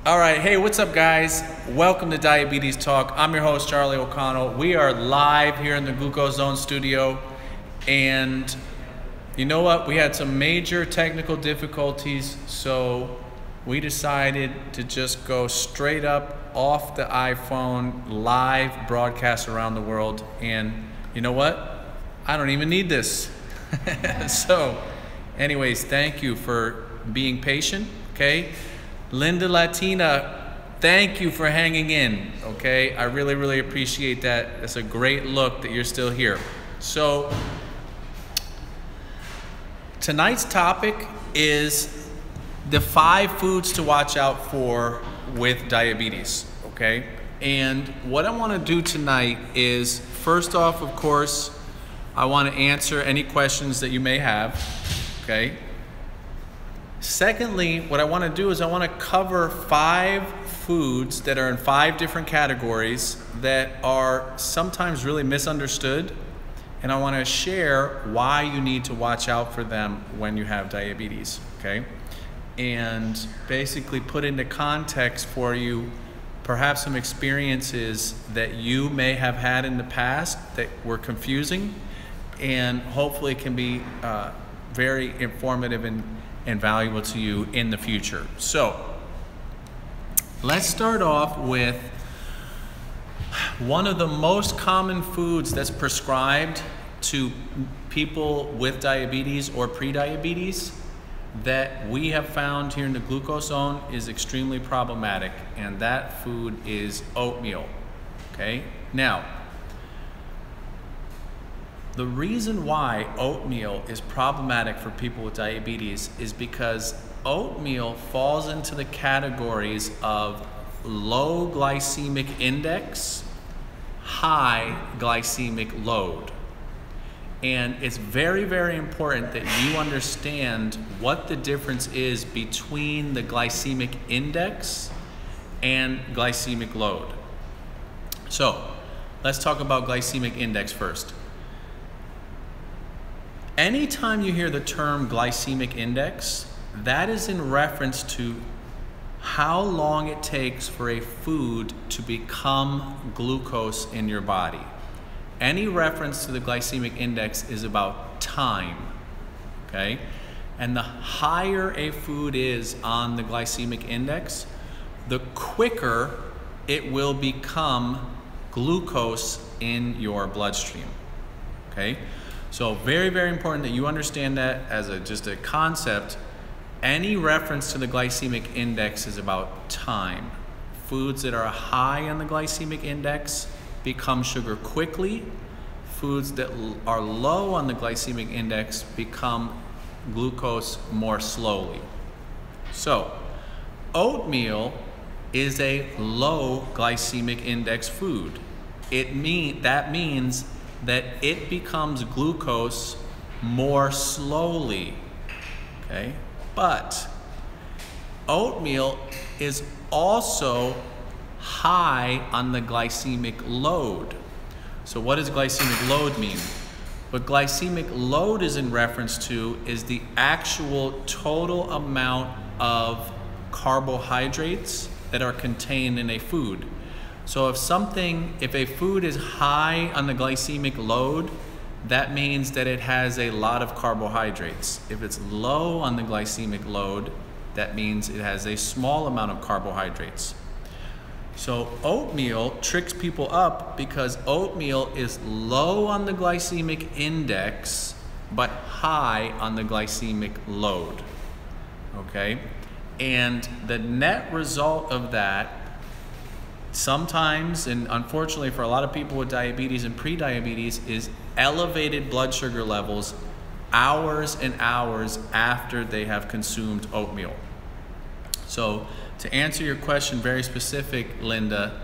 All right, hey, what's up, guys? Welcome to Diabetes Talk. I'm your host, Charlie O Connell. We are live here in the GLUCOSEZONE studio, and you know what? We had some major technical difficulties, so we decided to just go straight up off the iPhone, live broadcast around the world, and you know what? I don't even need this. So, anyways, thank you for being patient, okay? Linda Latina, thank you for hanging in, okay? I really appreciate that. It's a great look that you're still here. So, tonight's topic is the 5 foods to watch out for with diabetes, okay? And what I want to do tonight is, first off, of course, I want to answer any questions that you may have, okay? Secondly, what I want to do is I want to cover 5 foods that are in 5 different categories that are sometimes really misunderstood, and I want to share why you need to watch out for them when you have diabetes, okay? And basically put into context for you perhaps some experiences that you may have had in the past that were confusing, and hopefully can be very informative and valuable to you in the future. So let's start off with one of the most common foods that's prescribed to people with diabetes or pre-diabetes that we have found here in the GLUCOSEZONE is extremely problematic, and that food is oatmeal, okay? Now, the reason why oatmeal is problematic for people with diabetes is because oatmeal falls into the categories of low glycemic index, high glycemic load. And it's very important that you understand what the difference is between the glycemic index and glycemic load. So let's talk about glycemic index first. Anytime you hear the term glycemic index, that is in reference to how long it takes for a food to become glucose in your body. Any reference to the glycemic index is about time, okay? And the higher a food is on the glycemic index, the quicker it will become glucose in your bloodstream, okay? So very important that you understand that as just a concept. Any reference to the glycemic index is about time. Foods that are high on the glycemic index become sugar quickly. Foods that are low on the glycemic index become glucose more slowly. So, oatmeal is a low glycemic index food. That means that it becomes glucose more slowly, okay? But oatmeal is also high on the glycemic load. So what does glycemic load mean? What glycemic load is in reference to is the actual total amount of carbohydrates that are contained in a food. So if a food is high on the glycemic load, that means that it has a lot of carbohydrates. If it's low on the glycemic load, that means it has a small amount of carbohydrates. So oatmeal tricks people up because oatmeal is low on the glycemic index, but high on the glycemic load, okay? And the net result of that sometimes, and unfortunately for a lot of people with diabetes and pre-diabetes, is elevated blood sugar levels hours and hours after they have consumed oatmeal. So to answer your question very specific, Linda,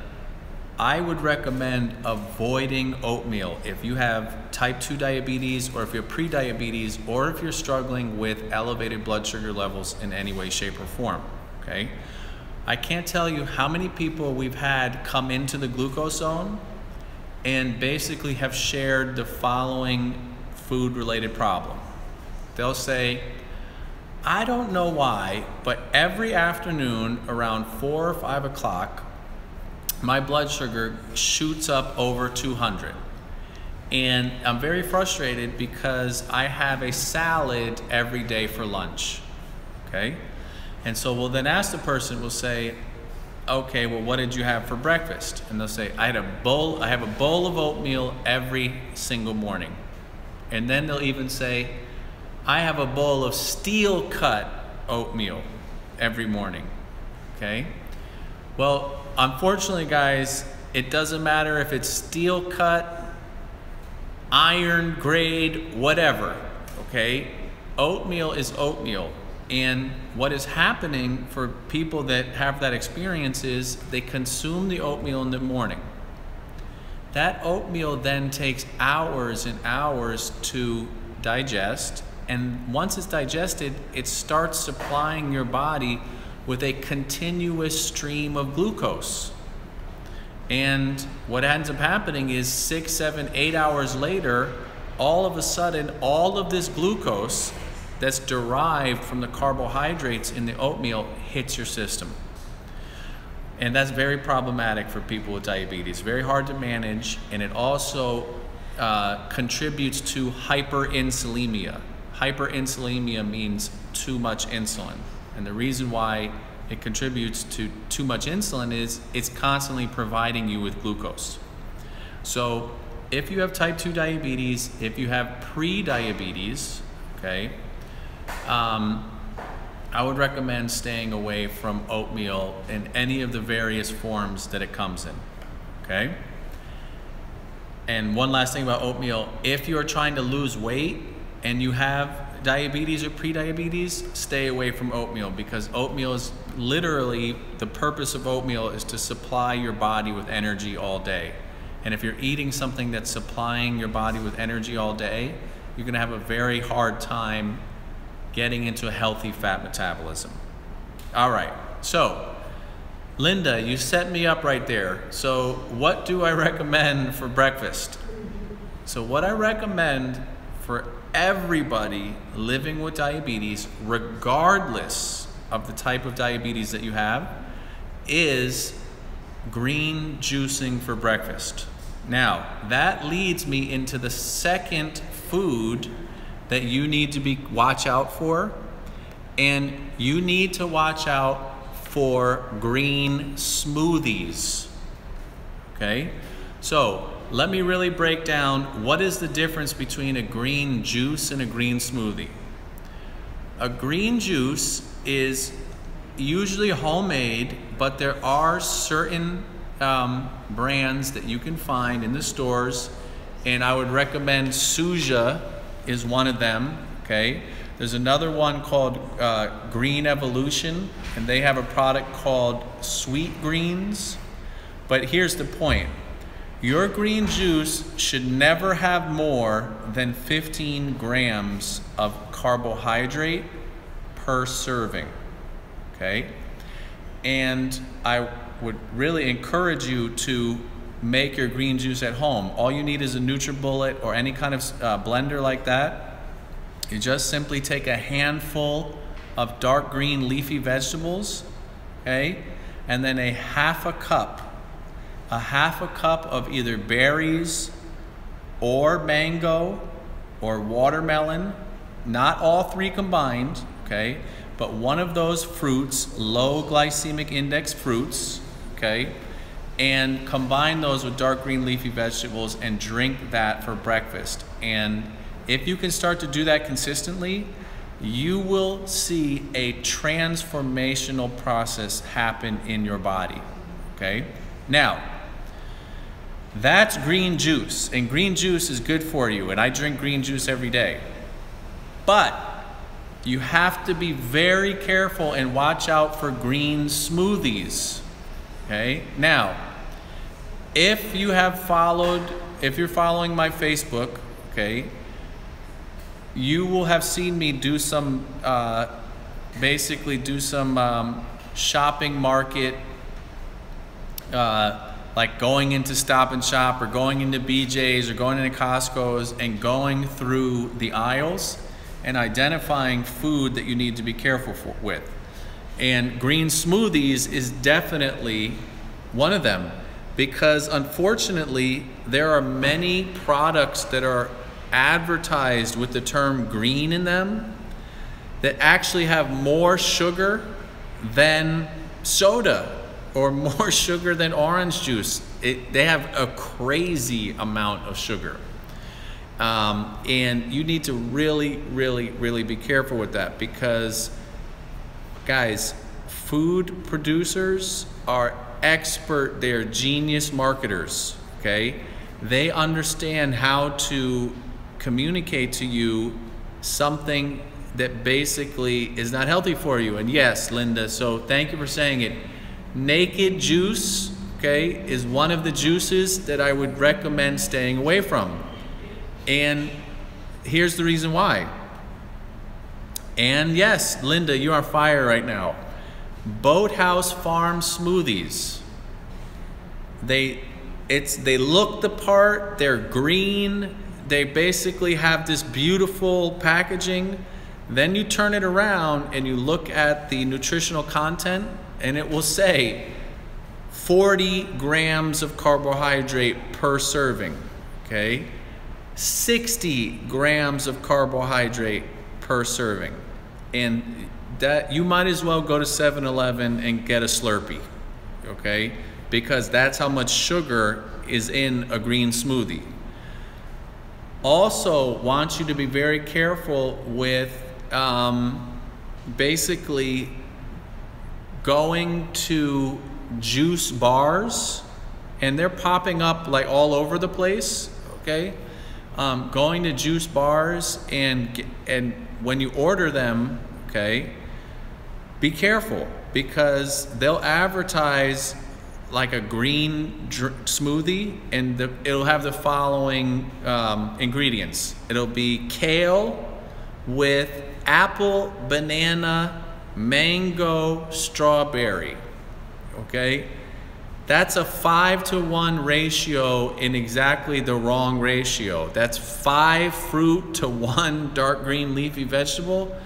I would recommend avoiding oatmeal if you have type 2 diabetes, or if you're pre-diabetes, or if you're struggling with elevated blood sugar levels in any way, shape, or form, okay? I can't tell you how many people we've had come into the GLUCOSEZONE and basically have shared the following food-related problem. They'll say, I don't know why, but every afternoon around 4 or 5 o'clock, my blood sugar shoots up over 200. And I'm very frustrated because I have a salad every day for lunch, okay? And so we'll then ask the person, we'll say, okay, well, what did you have for breakfast? And they'll say, I have a bowl of oatmeal every single morning. And then they'll even say, I have a bowl of steel cut oatmeal every morning, okay? Well, unfortunately, guys, it doesn't matter if it's steel cut, iron grade, whatever, okay? Oatmeal is oatmeal. And what is happening for people that have that experience is they consume the oatmeal in the morning. That oatmeal then takes hours and hours to digest, and once it's digested, it starts supplying your body with a continuous stream of glucose. And what ends up happening is 6, 7, 8 hours later, all of a sudden, all of this glucose that's derived from the carbohydrates in the oatmeal hits your system. And that's very problematic for people with diabetes. Very hard to manage, and it also contributes to hyperinsulinemia. Hyperinsulinemia means too much insulin. And the reason why it contributes to too much insulin is it's constantly providing you with glucose. So if you have type 2 diabetes, if you have pre-diabetes, okay, I would recommend staying away from oatmeal in any of the various forms that it comes in, okay? And one last thing about oatmeal, if you're trying to lose weight and you have diabetes or pre-diabetes, stay away from oatmeal, because oatmeal is literally, the purpose of oatmeal is to supply your body with energy all day. And if you're eating something that's supplying your body with energy all day, you're gonna have a very hard time getting into a healthy fat metabolism. All right, so Linda, you set me up right there. So what do I recommend for breakfast? So what I recommend for everybody living with diabetes, regardless of the type of diabetes that you have, is green juicing for breakfast. Now, that leads me into the second food that you need to watch out for, and you need to watch out for green smoothies, okay? So let me really break down what is the difference between a green juice and a green smoothie. A green juice is usually homemade, but there are certain brands that you can find in the stores, and I would recommend Suja is one of them, okay? There's another one called Green Evolution, and they have a product called Sweet Greens. But here's the point. Your green juice should never have more than 15 grams of carbohydrate per serving, okay? And I would really encourage you to make your green juice at home. All you need is a NutriBullet or any kind of blender like that. You just simply take a handful of dark green leafy vegetables, okay? And then a half a cup of either berries or mango or watermelon, not all three combined, okay? But one of those fruits, low glycemic index fruits, okay? And combine those with dark green leafy vegetables and drink that for breakfast. And if you can start to do that consistently, you will see a transformational process happen in your body, okay? Now, that's green juice, and green juice is good for you, and I drink green juice every day. But you have to be very careful and watch out for green smoothies. Okay, now, if you're following my Facebook, okay, you will have seen me do some, basically do some shopping market, like going into Stop and Shop or going into BJ's or going into Costco's and going through the aisles and identifying food that you need to be careful with. And green smoothies is definitely one of them, because unfortunately there are many products that are advertised with the term green in them that actually have more sugar than soda or more sugar than orange juice. They have a crazy amount of sugar. And you need to really, really, really be careful with that, because guys, food producers are expert, they're genius marketers, okay? They understand how to communicate to you something that basically is not healthy for you. And yes, Linda, so thank you for saying it. Naked juice, okay, is one of the juices that I would recommend staying away from. And here's the reason why. And yes, Linda, you're on fire right now. Boathouse Farm smoothies. They look the part, they're green, they basically have this beautiful packaging. Then you turn it around and you look at the nutritional content, and it will say 40 grams of carbohydrate per serving, okay? 60 grams of carbohydrate per serving. And that, you might as well go to 7-Eleven and get a Slurpee, okay? Because that's how much sugar is in a green smoothie. Also want you to be very careful with basically going to juice bars, and they're popping up like all over the place, okay? Going to juice bars, and when you order them, okay, be careful, because they'll advertise like a green smoothie, and it'll have the following ingredients. It'll be kale with apple, banana, mango, strawberry, okay? That's a 5-to-1 ratio in exactly the wrong ratio. That's 5 fruit to 1 dark green leafy vegetable.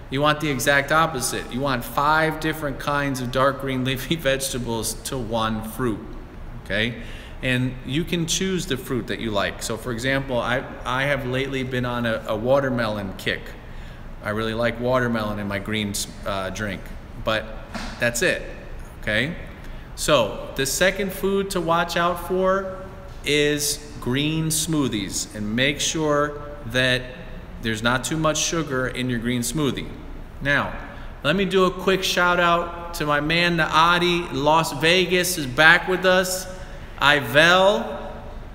You want the exact opposite. You want 5 different kinds of dark green leafy vegetables to 1 fruit, okay? And you can choose the fruit that you like. So for example, I have lately been on a watermelon kick. I really like watermelon in my green drink, but that's it, okay? So the second food to watch out for is green smoothies, and make sure that there's not too much sugar in your green smoothie. Now, let me do a quick shout out to my man Naadi. Las Vegas is back with us. Ivel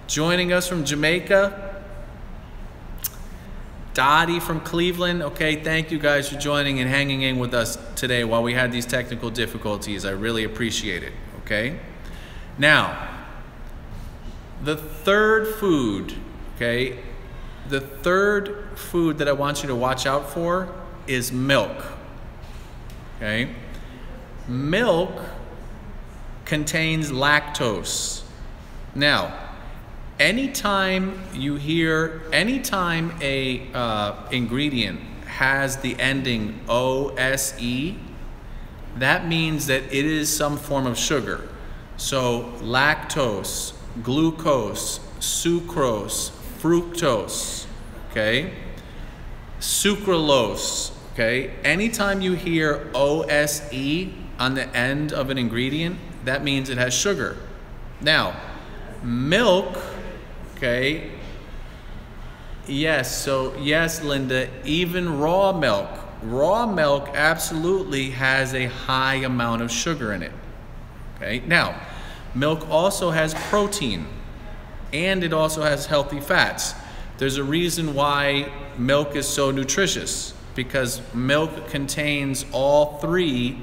joining us from Jamaica. Dottie from Cleveland. Okay, thank you guys for joining and hanging in with us today while we had these technical difficulties. I really appreciate it, okay? Now, the third food, okay? The third food that I want you to watch out for is milk, okay? Milk contains lactose. Now, anytime a ingredient has the ending OSE, that means that it is some form of sugar. So lactose, glucose, sucrose, fructose, okay? Sucralose, okay? Anytime you hear OSE on the end of an ingredient, that means it has sugar. Now, milk, okay? Yes, so yes, Linda, even raw milk. Raw milk absolutely has a high amount of sugar in it, okay? Now, milk also has protein, and it also has healthy fats. There's a reason why milk is so nutritious, because milk contains all 3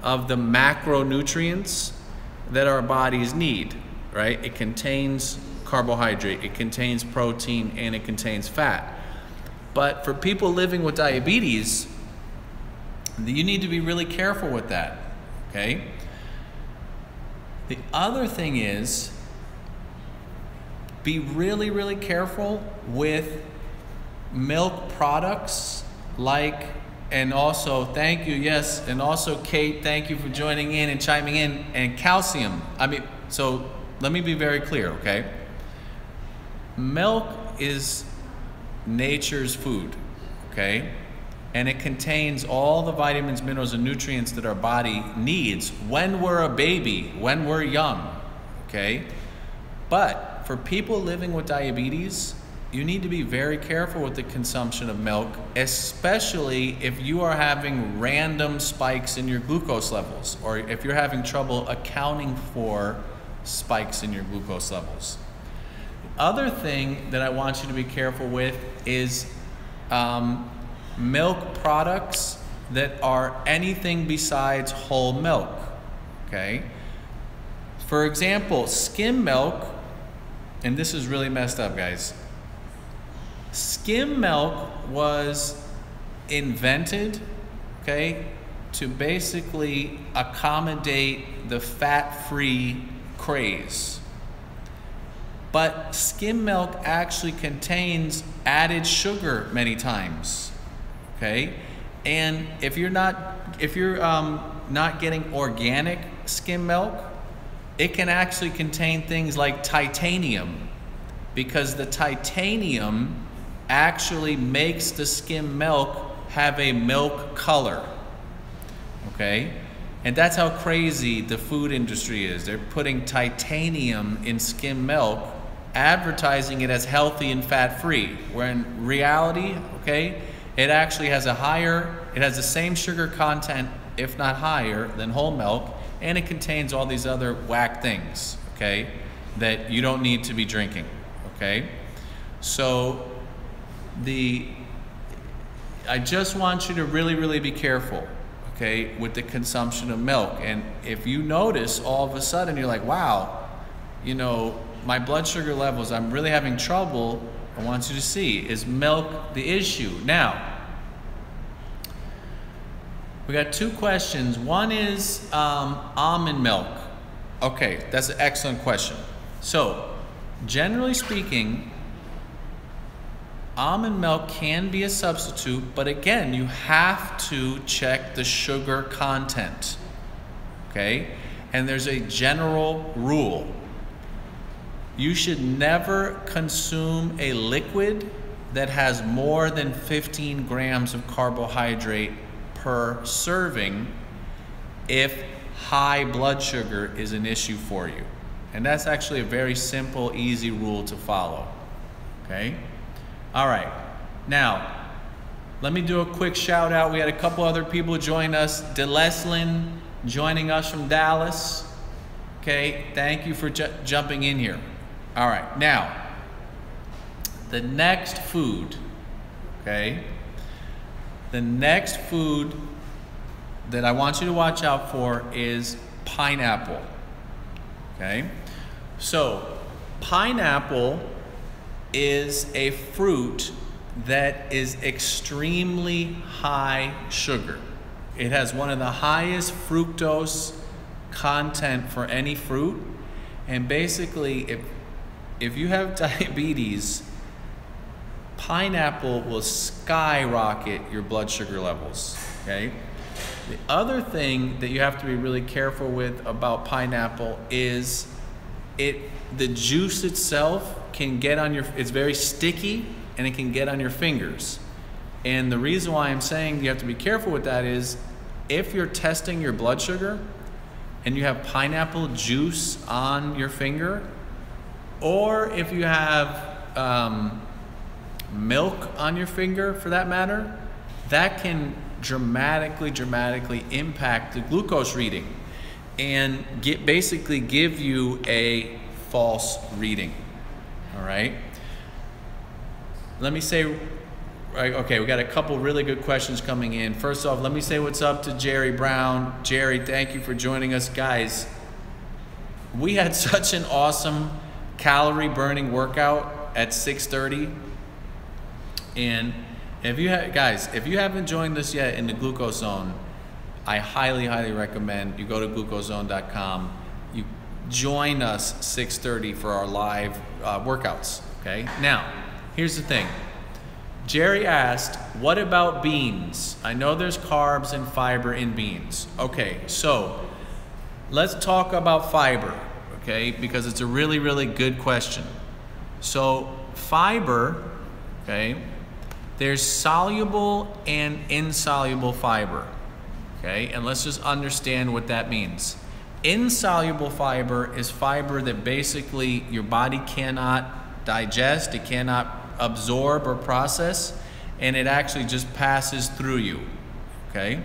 of the macronutrients that our bodies need, right? It contains carbohydrate, it contains protein, and it contains fat. But for people living with diabetes, you need to be really careful with that, okay? The other thing is, be really, really careful with milk products like, and also thank you, yes, and also Kate, thank you for joining in and chiming in. And calcium, I mean, so let me be very clear, okay? Milk is nature's food, okay? And it contains all the vitamins, minerals, and nutrients that our body needs when we're a baby, when we're young, okay? But for people living with diabetes, you need to be very careful with the consumption of milk, especially if you are having random spikes in your glucose levels, or if you're having trouble accounting for spikes in your glucose levels. The other thing that I want you to be careful with is milk products that are anything besides whole milk, okay? For example, skim milk, and this is really messed up, guys. Skim milk was invented, okay, to basically accommodate the fat-free craze. But skim milk actually contains added sugar many times. Okay, and if you're not getting organic skim milk, it can actually contain things like titanium, because the titanium actually makes the skim milk have a milk color. Okay, and that's how crazy the food industry is. They're putting titanium in skim milk, advertising it as healthy and fat-free, where in reality, okay, it actually has it has the same sugar content, if not higher, than whole milk, and it contains all these other whack things, okay, that you don't need to be drinking, okay? So I just want you to really, really be careful, okay, with the consumption of milk. And if you notice all of a sudden you're like, wow, you know, my blood sugar levels, I'm really having trouble, I want you to see, is milk the issue? Now, we got two questions. One is almond milk. Okay, that's an excellent question. So, generally speaking, almond milk can be a substitute, but again, you have to check the sugar content, okay? And there's a general rule. You should never consume a liquid that has more than 15 grams of carbohydrate per serving if high blood sugar is an issue for you. And that's actually a very simple, easy rule to follow, okay? All right, now, let me do a quick shout out. We had a couple other people join us. DeLeslin joining us from Dallas. Okay, thank you for jumping in here. All right, now, the next food, okay? The next food that I want you to watch out for is pineapple, okay? So, pineapple is a fruit that is extremely high sugar. It has one of the highest fructose content for any fruit, and basically if you have diabetes, pineapple will skyrocket your blood sugar levels, okay? The other thing that you have to be really careful with about pineapple is the juice itself can get on it's very sticky, and it can get on your fingers. And the reason why I'm saying you have to be careful with that is if you're testing your blood sugar and you have pineapple juice on your finger, or if you have milk on your finger for that matter, that can dramatically impact the glucose reading and basically give you a false reading. All right. Let me say, okay, we got a couple really good questions coming in. First off, let me say what's up to Jerry Brown. Jerry, thank you for joining us. Guys, we had such an awesome calorie burning workout at 6:30. And if you haven't joined us yet in the Glucose Zone, I highly recommend you go to glucosezone.com. You join us 6:30 for our live workouts, okay? Now, here's the thing. Jerry asked, what about beans? I know there's carbs and fiber in beans. Okay, so let's talk about fiber, okay, because it's a really, really good question. So fiber, okay, there's soluble and insoluble fiber, okay, and let's just understand what that means. Insoluble fiber is fiber that basically your body cannot digest, it cannot absorb or process, and it actually just passes through you, okay?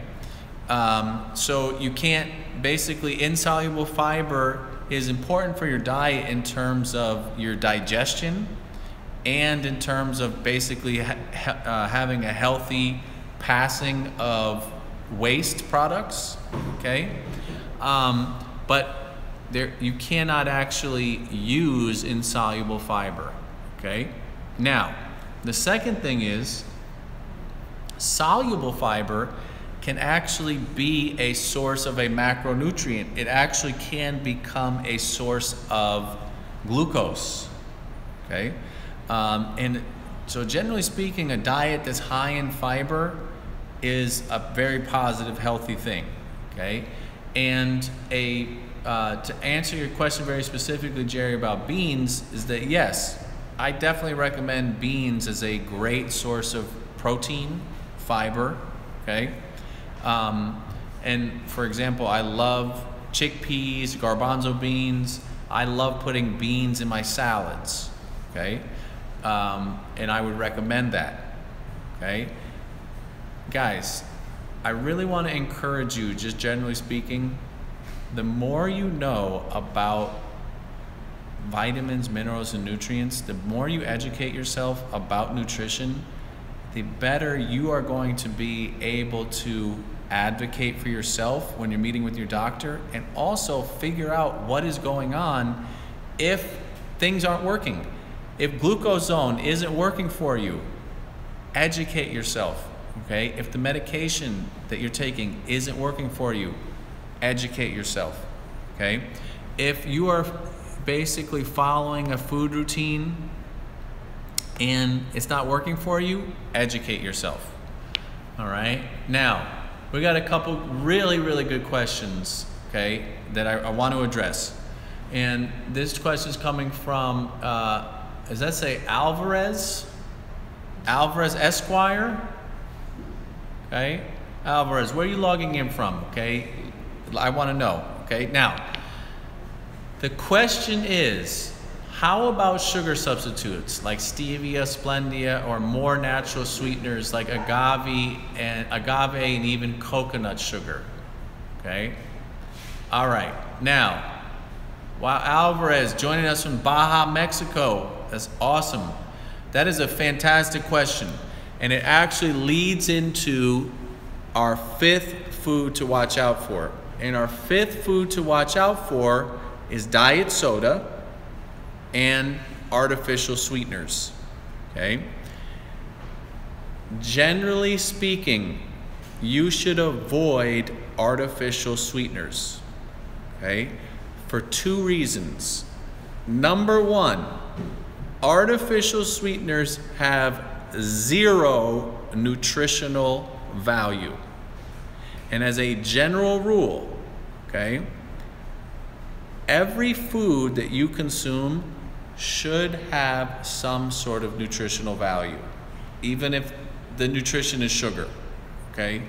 So you can't, basically insoluble fiber is important for your diet in terms of your digestion and in terms of basically having a healthy passing of waste products, okay? But you cannot actually use insoluble fiber, okay? Now, the second thing is soluble fiber can actually be a source of a macronutrient. It actually can become a source of glucose, okay? And so generally speaking, a diet that's high in fiber is a very positive, healthy thing, okay? And to answer your question very specifically, Jerry, about beans, is that yes, I definitely recommend beans as a great source of protein, fiber, okay? And for example, I love chickpeas, garbanzo beans. I love putting beans in my salads, okay? And I would recommend that, okay? Guys, I really want to encourage you, just generally speaking, the more you know about vitamins, minerals, and nutrients, the more you educate yourself about nutrition, the better you are going to be able to advocate for yourself when you're meeting with your doctor, and also figure out what is going on if things aren't working. If GLUCOSEZONE isn't working for you, educate yourself, okay? If the medication that you're taking isn't working for you, educate yourself, okay? If you are basically following a food routine and it's not working for you, educate yourself, all right? Now, we got a couple really, really good questions, okay, that I want to address. And this question is coming from, does that say Alvarez? Alvarez Esquire? Okay, Alvarez, where are you logging in from, okay? I want to know, okay? Now, the question is, how about sugar substitutes like stevia, splendia, or more natural sweeteners like agave and even coconut sugar, okay? All right, now, wow, Alvarez joining us from Baja, Mexico. That's awesome. That is a fantastic question. And it actually leads into our fifth food to watch out for. And our fifth food to watch out for is diet soda and artificial sweeteners, okay? Generally speaking, you should avoid artificial sweeteners, okay? For two reasons. Number one, artificial sweeteners have zero nutritional value. And as a general rule, okay, every food that you consume should have some sort of nutritional value, even if the nutrition is sugar, okay?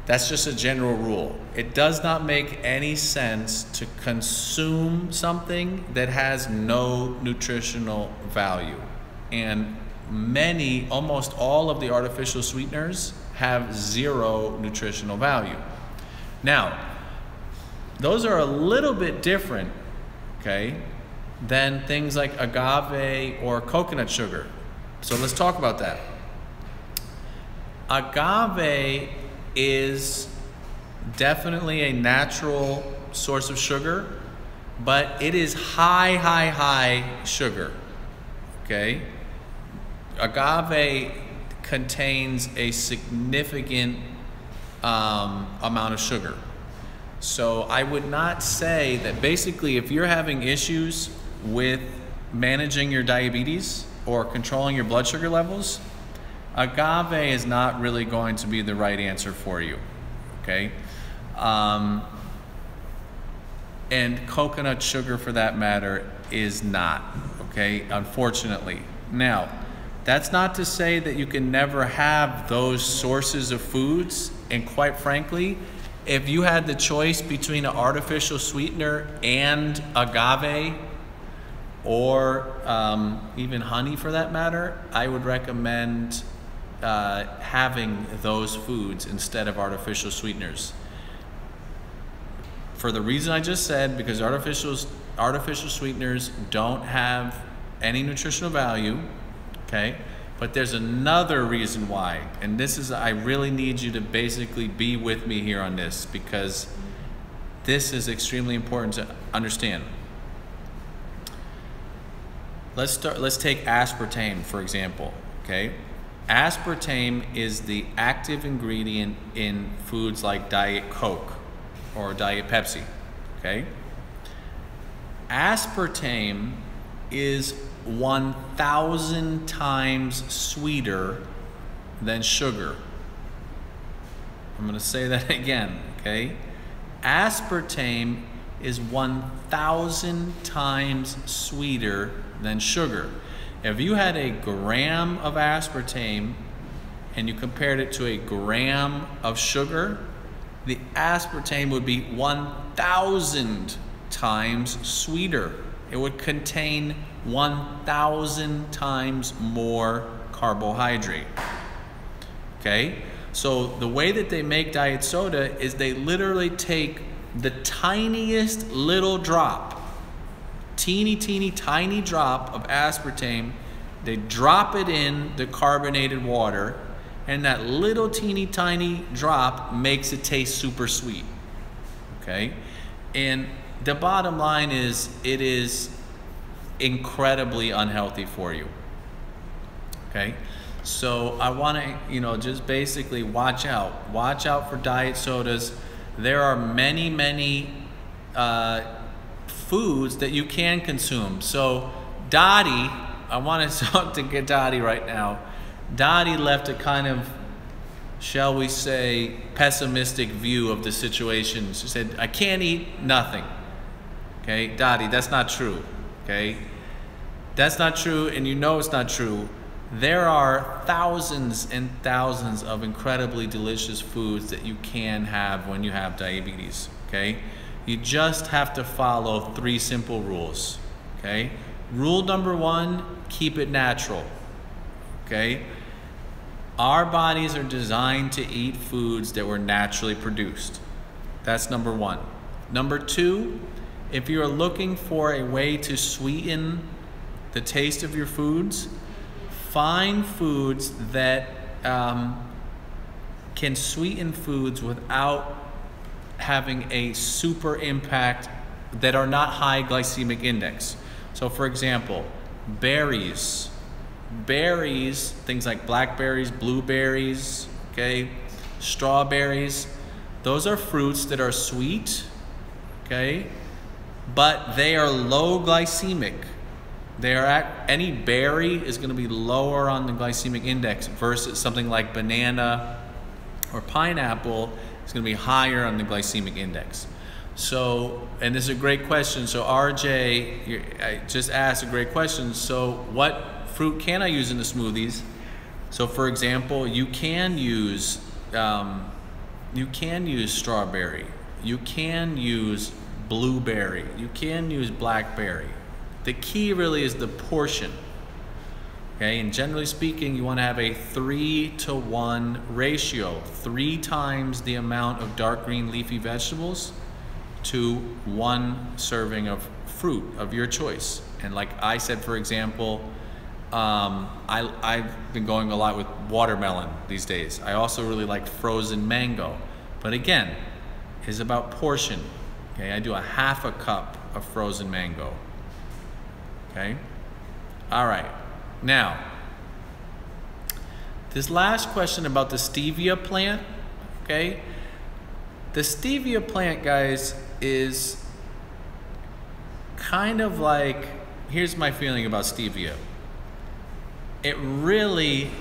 That's just a general rule. It does not make any sense to consume something that has no nutritional value. And almost all of the artificial sweeteners have zero nutritional value. Now, those are a little bit different, okay, than things like agave or coconut sugar. So let's talk about that. Agave is definitely a natural source of sugar, but it is high sugar, okay? Agave contains a significant amount of sugar. So I would not say that basically if you're having issues with managing your diabetes or controlling your blood sugar levels, agave is not really going to be the right answer for you, okay? And coconut sugar, for that matter, is not, okay, unfortunately. Now, that's not to say that you can never have those sources of foods, and quite frankly, if you had the choice between an artificial sweetener and agave, or even honey for that matter, I would recommend having those foods instead of artificial sweeteners. For the reason I just said, because artificial sweeteners don't have any nutritional value, okay? But there's another reason why, and this is, I really need you to basically be with me here on this, because this is extremely important to understand. Let's take aspartame, for example, okay? Aspartame is the active ingredient in foods like Diet Coke or Diet Pepsi, okay? Aspartame is 1,000 times sweeter than sugar. I'm going to say that again, okay? Aspartame is 1,000 times sweeter than sugar. If you had a gram of aspartame and you compared it to a gram of sugar, the aspartame would be 1,000 times sweeter. It would contain 1,000 times more carbohydrate. Okay? So the way that they make diet soda is they literally take the tiniest little drop, teeny tiny drop of aspartame, they drop it in the carbonated water, and that little teeny tiny drop makes it taste super sweet. Okay? And the bottom line is, it is incredibly unhealthy for you. Okay? So I want to, just basically watch out. Watch out for diet sodas. There are many foods that you can consume. So Dottie, I want to talk to Dottie right now. Dottie left a kind of, shall we say, pessimistic view of the situation. She said, I can't eat nothing. Okay, Dottie, that's not true. Okay, that's not true, and you know it's not true. There are thousands and thousands of incredibly delicious foods that you can have when you have diabetes, okay? You just have to follow 3 simple rules, okay? Rule number 1, keep it natural, okay? Our bodies are designed to eat foods that were naturally produced. That's number 1. Number 2, if you're looking for a way to sweeten the taste of your foods, find foods that can sweeten foods without having a super impact, that are not high glycemic index. So for example, berries, things like blackberries, blueberries, okay, strawberries, those are fruits that are sweet, okay, but they are low glycemic. Any berry is going to be lower on the glycemic index versus something like banana or pineapple is going to be higher on the glycemic index. So, and this is a great question. So RJ, I just asked a great question. So what fruit can I use in the smoothies? So for example, you can use strawberry, you can use blueberry, you can use blackberry. The key really is the portion, okay? And generally speaking, you want to have a 3-to-1 ratio, 3 times the amount of dark green leafy vegetables to 1 serving of fruit of your choice. And like I said, for example, I've been going a lot with watermelon these days. I also really like frozen mango. But again, it's about portion, okay? I do a 1/2 cup of frozen mango. Okay, all right. Now, this last question about the stevia plant, okay? The stevia plant, guys, is kind of like, here's my feeling about stevia. It really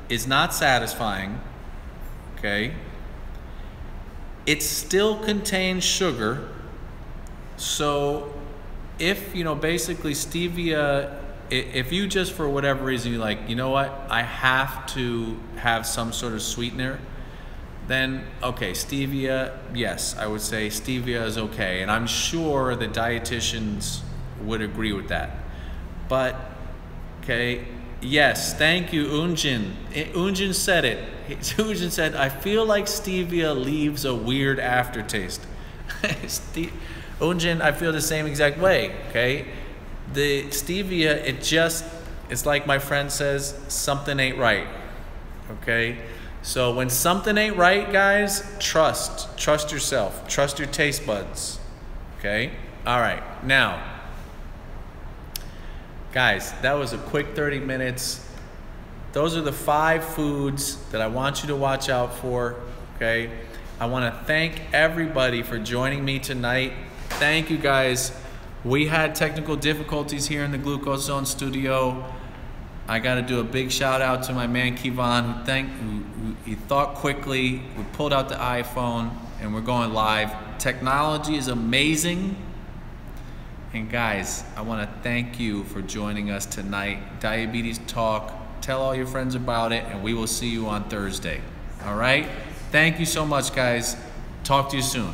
is not satisfying, okay? It still contains sugar. So if, basically stevia, if you just for whatever reason you're like, you know what, I have to have some sort of sweetener, then okay, stevia, yes, I would say stevia is okay. And I'm sure the dietitians would agree with that. But, okay, yes, thank you, Unjin. Unjin said it. Unjin said, I feel like stevia leaves a weird aftertaste. Unjin, I feel the same exact way, okay? The stevia, it's like my friend says, something ain't right, okay? So when something ain't right, guys, trust yourself, trust your taste buds, okay? All right, now, guys, that was a quick 30 minutes. Those are the 5 foods that I want you to watch out for, okay? I want to thank everybody for joining me tonight. Thank you, guys. We had technical difficulties here in the Glucose Zone studio. I got to do a big shout out to my man Kivan, he thought quickly. We pulled out the iPhone and we're going live. Technology is amazing. And guys, I want to thank you for joining us tonight. Diabetes Talk. Tell all your friends about it, and we will see you on Thursday. All right? Thank you so much, guys. Talk to you soon.